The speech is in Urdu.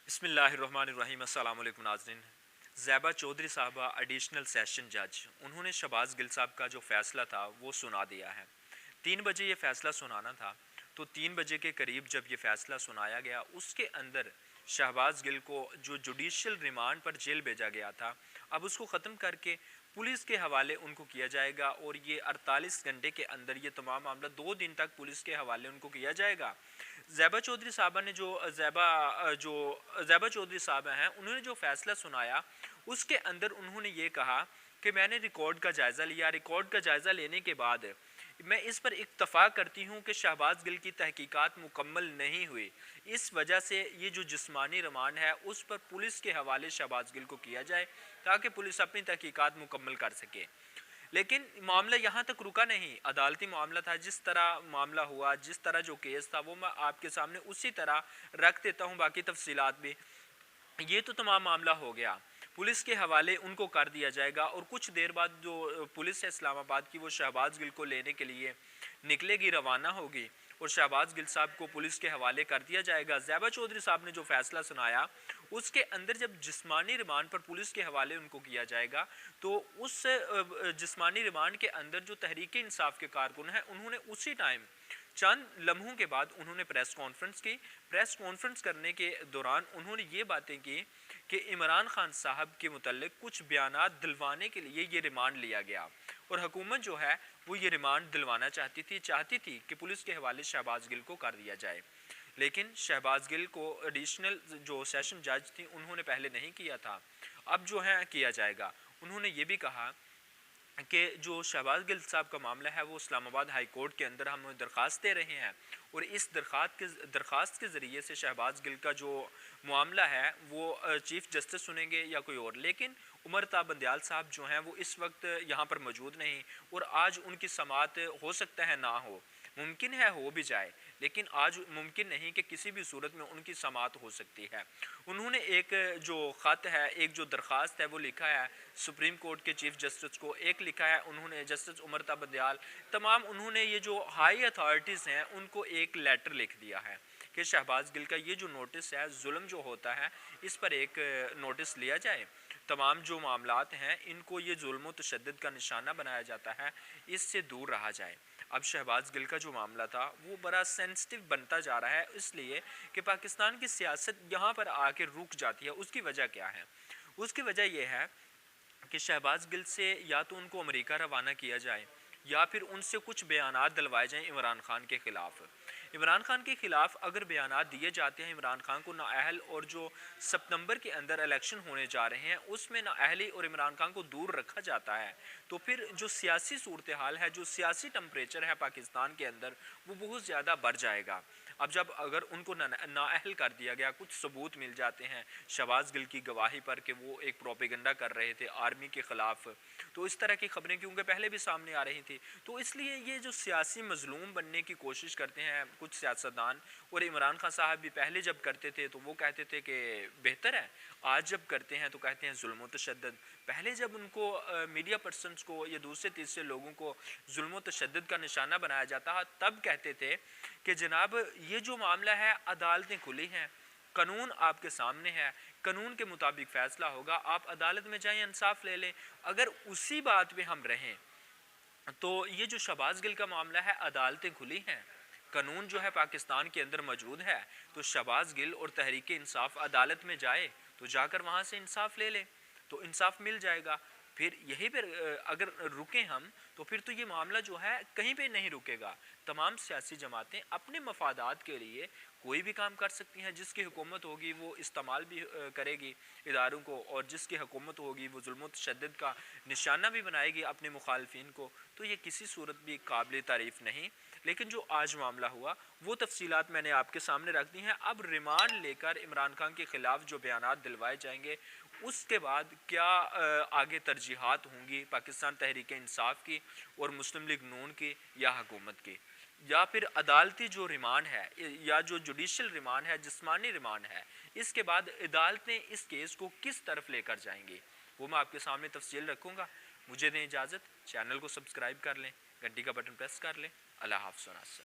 بسم اللہ الرحمن الرحیم۔ السلام علیکم ناظرین۔ زیبا چودھری صاحبہ ایڈیشنل سیشن جج، انہوں نے شہباز گل صاحب کا جو فیصلہ تھا وہ سنا دیا ہے۔ 3 بجے یہ فیصلہ سنانا تھا، تو 3 بجے کے قریب جب یہ فیصلہ سنایا گیا، اس کے اندر شہباز گل کو جو جوڈیشل ریمانڈ پر جیل بھیجا گیا تھا، اب اس کو ختم کر کے پولیس کے حوالے ان کو کیا جائے گا، اور یہ 48 گھنٹے کے اندر یہ تمام معاملہ 2 دن تک پولیس کے حوالے ان کو کیا جائے گا۔ زیبا چودھری صاحبہ نے زیبا چودھری صاحبہ ہیں، انہوں نے جو فیصلہ سنایا اس کے اندر انہوں نے یہ کہا کہ میں نے ریکارڈ کا جائزہ لیا، ریکارڈ کا جائزہ لینے کے بعد میں اس پر اتفاق کرتی ہوں کہ شہباز گل کی تحقیقات مکمل نہیں ہوئی، اس وجہ سے یہ جو جسمانی ریمانڈ ہے اس پر پولیس کے حوالے شہباز گل کو کیا جائے تاکہ پولیس اپنی تحقیقات مکمل کر سکے۔ لیکن معاملہ یہاں تک رکا نہیں، عدالتی معاملہ تھا، جس طرح معاملہ ہوا، جس طرح جو کیس تھا وہ میں آپ کے سامنے اسی طرح رکھ دیتا ہوں، باقی تفصیلات بھی۔ یہ تو تمام معاملہ ہو گیا، پولیس کے حوالے ان کو کر دیا جائے گا، اور کچھ دیر بعد جو پولیس ہے اسلام آباد کی وہ شہباز گل کو لینے کے لیے نکلے گی، روانہ ہوگی، اور شہباز گل صاحب کو پولیس کے حوالے کر دیا جائے گا۔ زیبا چودھری صاحب نے جو فیصلہ سنایا اس کے اندر جب جسمانی ریمانڈ پر پولیس کے حوالے ان کو کیا جائے گا، تو اس جسمانی ریمانڈ کے اندر جو تحریک انصاف کے کارکن ہیں انہوں نے اسی ٹائم چند لمحوں کے بعد انہوں نے پریس کانفرنس کی۔ پریس کانفرنس کرنے کے دوران انہوں نے یہ باتیں کی کہ عمران خان صاحب کے متعلق کچھ بیانات دلوانے کے لیے یہ ریمانڈ لیا گیا، اور حکومت جو ہے وہ یہ ریمانڈ دلوانا چاہتی تھی کہ پولیس کے حوالے شہباز گل کو کر دیا جائے، لیکن شہباز گل کو ایڈیشنل جو سیشن جج تھی انہوں نے پہلے نہیں کیا تھا، اب جو ہے کیا جائے گا۔ انہوں نے یہ بھی کہا کہ جو شہباز گل صاحب کا معاملہ ہے وہ اسلام آباد ہائی کورٹ کے اندر ہم درخواست دے رہے ہیں، اور اس درخواست کے ذریعے سے شہباز گل کا جو معاملہ ہے وہ چیف جسٹس سنیں گے یا کوئی اور، لیکن عمر تا بندیال صاحب جو ہیں وہ اس وقت یہاں پر موجود نہیں، اور آج ان کی سماعت ہو سکتا ہے نہ ہو، ممکن ہے ہو بھی جائے، لیکن آج ممکن نہیں کہ کسی بھی صورت میں ان کی سماعت ہو سکتی ہے۔ انہوں نے ایک جو خط ہے، ایک جو درخواست ہے وہ لکھا ہے سپریم کورٹ کے چیف جسٹس کو، ایک لکھا ہے انہوں نے جسٹس عمر تا بندیال، تمام انہوں نے یہ جو ہائی اتھارٹیز ہیں ان کو ایک لیٹر لکھ دیا ہے کہ شہباز گل کا یہ جو نوٹس ہے، ظلم جو ہوتا ہے اس پر ایک نوٹس لیا جائے، تمام جو معاملات ہیں ان کو یہ ظلم و تشدد کا نشانہ بنایا جاتا ہے، اس سے دور رہا جائے۔ اب شہباز گل کا جو معاملہ تھا وہ بڑا سینسٹیو بنتا جا رہا ہے، اس لیے کہ پاکستان کی سیاست یہاں پر آ کے رک جاتی ہے۔ اس کی وجہ کیا ہے؟ اس کی وجہ یہ ہے کہ شہباز گل سے یا تو ان کو امریکہ روانہ کیا جائے، یا پھر ان سے کچھ بیانات دلوائے جائیں عمران خان کے خلاف۔ عمران خان کے خلاف اگر بیانات دیے جاتے ہیں، عمران خان کو نااہل، اور جو ستمبر کے اندر الیکشن ہونے جا رہے ہیں اس میں نااہلی اور عمران خان کو دور رکھا جاتا ہے، تو پھر جو سیاسی صورتحال ہے، جو سیاسی ٹمپریچر ہے پاکستان کے اندر، وہ بہت زیادہ بڑھ جائے گا۔ اب جب اگر ان کو نااہل کر دیا گیا، کچھ ثبوت مل جاتے ہیں شہباز گل کی گواہی پر کہ وہ ایک پروپیگنڈا کر رہے تھے آرمی کے خلاف، تو اس طرح کی خبریں کیونکہ پہلے بھی سامنے آ رہی تھی، تو اس لیے یہ جو سیاسی مظلوم بننے کی کوشش کرتے ہیں کچھ سیاستدان، اور عمران خان صاحب بھی پہلے جب کرتے تھے تو وہ کہتے تھے کہ بہتر ہے، آج جب کرتے ہیں تو کہتے ہیں ظلم و تشدد۔ پہلے جب ان کو میڈیا پرسنز کو یا دوسرے تیسرے لوگوں کو ظلم و تشدد کا نشانہ بنایا جاتا تب کہتے تھے کہ جناب یہ جو معاملہ ہے عدالتیں کھلی ہیں، قانون آپ کے سامنے ہے، قانون کے مطابق فیصلہ ہوگا، آپ عدالت میں جائیں انصاف لے لیں۔ اگر اسی بات پہ ہم رہیں تو یہ جو شہباز گل کا معاملہ ہے، عدالتیں کھلی ہیں، قانون جو ہے پاکستان کے اندر موجود ہے، تو شہباز گل اور تحریک انصاف عدالت میں جائے تو جا کر وہاں سے انصاف لے لیں، تو انصاف مل جائے گا۔ پھر یہی پر اگر رکیں ہم تو پھر تو یہ معاملہ جو ہے کہیں پہ نہیں رکے گا۔ تمام سیاسی جماعتیں اپنے مفادات کے لیے کوئی بھی کام کر سکتی ہیں، جس کی حکومت ہوگی وہ استعمال بھی کرے گی اداروں کو، اور جس کی حکومت ہوگی وہ ظلم و تشدد کا نشانہ بھی بنائے گی اپنے مخالفین کو، تو یہ کسی صورت بھی قابل تعریف نہیں۔ لیکن جو آج معاملہ ہوا وہ تفصیلات میں نے آپ کے سامنے رکھ دی ہیں۔ اب ریمانڈ لے کر عمران خان کے خلاف جو بیانات دلوائے جائیں گے، اس کے بعد کیا آگے ترجیحات ہوں گی پاکستان تحریک انصاف کی اور مسلم لیگ نون کی یا حکومت کی، یا پھر عدالتی جو ریمانڈ ہے یا جو جوڈیشل ریمانڈ ہے، جسمانی ریمانڈ ہے، اس کے بعد عدالتیں اس کیس کو کس طرف لے کر جائیں گی، وہ میں آپ کے سامنے تفصیل رکھوں گا۔ مجھے دیں اجازت، چینل کو سبسکرائب کر لیں، گھنٹی کا بٹن پریس کر لیں۔ اللہ حافظ و ناصر۔